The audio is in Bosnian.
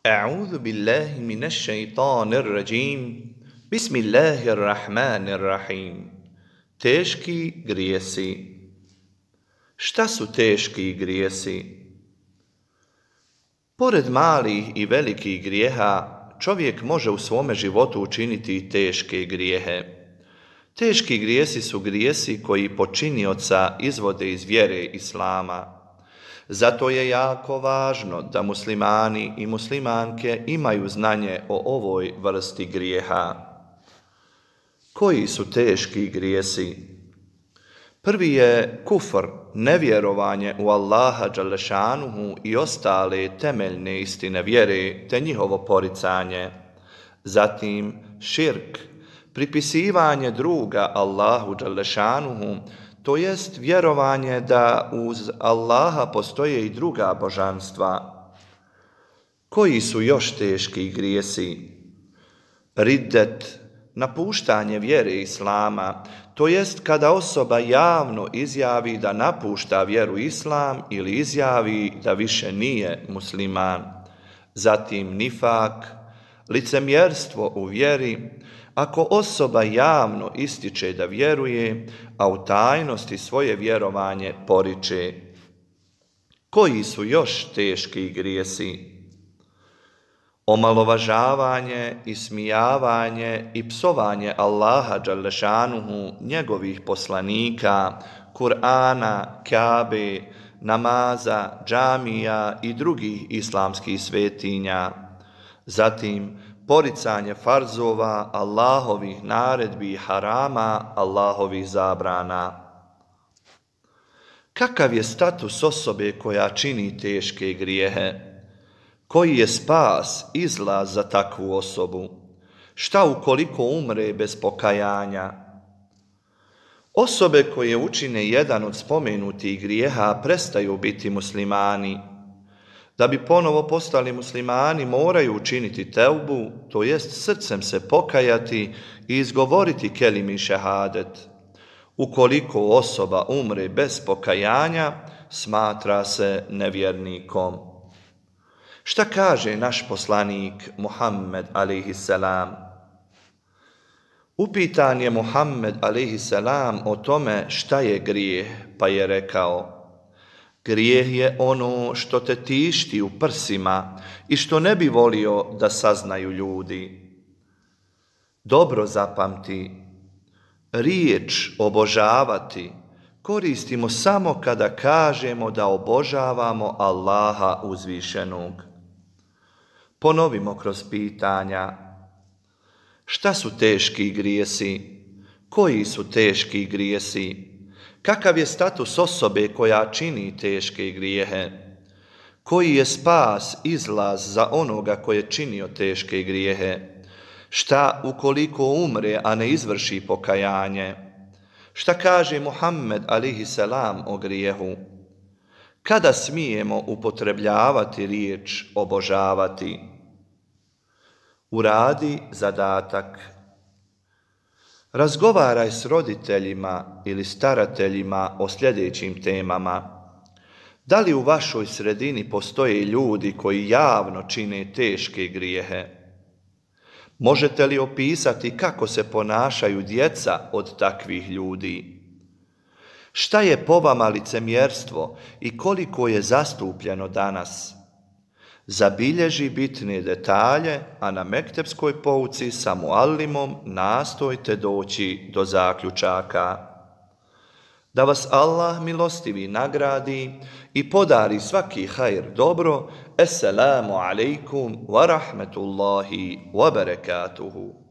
أعوذ بالله من الشيطان الرجيم بسم الله الرحمن الرحيم. Teški grijesi. Šta su teški grijesi? Pored malih i velikih grijeha, čovjek može u svome životu učiniti i teške grijehe. Teški grijesi su grijesi koji počinioca izvode iz vjere Islama. Zato je jako važno da muslimani i muslimanke imaju znanje o ovoj vrsti grijeha. Koji su teški grijesi? Prvi je kufr, nevjerovanje u Allaha dželešanuhu i ostale temeljne istine vjere te njihovo poricanje. Zatim širk, pripisivanje druga Allahu dželešanuhu, to jest vjerovanje da uz Allaha postoje i druga božanstva. Koji su još teški grijesi? Riddet, napuštanje vjere Islama, to jest kada osoba javno izjavi da napušta vjeru Islam ili izjavi da više nije musliman. Zatim nifak, licemjerstvo u vjeri, ako osoba javno ističe da vjeruje, a u tajnosti svoje vjerovanje poriče. Koji su još teški grijesi? Omalovažavanje, ismijavanje i psovanje Allaha dželešanuhu, njegovih poslanika, Kur'ana, Kabe, namaza, džamija i drugih islamskih svetinja. Zatim poricanje farzova, Allahovih naredbi i harama, Allahovih zabrana. Kakav je status osobe koja čini teške grijehe? Koji je spas, izlaz za takvu osobu? Šta ukoliko umre bez pokajanja? Osobe koje učine jedan od spomenutih grijeha prestaju biti muslimani. Da bi ponovo postali muslimani moraju učiniti teubu, to jest srcem se pokajati i izgovoriti kelimi šehadet. Ukoliko osoba umre bez pokajanja, smatra se nevjernikom. Šta kaže naš poslanik Muhammed a.s. Upitan je Muhammed a.s. o tome šta je grijeh, pa je rekao: grijeh je ono što te tišti u prsima i što ne bi volio da saznaju ljudi. Dobro zapamti, riječ obožavati koristimo samo kada kažemo da obožavamo Allaha uzvišenog. Ponovimo kroz pitanja. Šta su teški grijesi? Koji su teški grijesi? Kakav je status osobe koja čini teške grijehe? Koji je spas, izlaz za onoga koji je činio teške grijehe? Šta ukoliko umre, a ne izvrši pokajanje? Šta kaže Muhammed a.s. o grijehu? Kada smijemo upotrebljavati riječ obožavati? Uradi zadatak. Razgovaraj s roditeljima ili starateljima o sljedećim temama. Da li u vašoj sredini postoje ljudi koji javno čine teške grijehe? Možete li opisati kako se ponašaju djeca od takvih ljudi? Šta je po vama licemjerstvo i koliko je zastupljeno danas? Zabilježi bitne detalje, a na mektepskoj pouci sa muallimom nastojte doći do zaključaka. Da vas Allah milostivi nagradi i podari svaki hajr dobro. Esselamu alaikum wa rahmetullahi wa barakatuhu.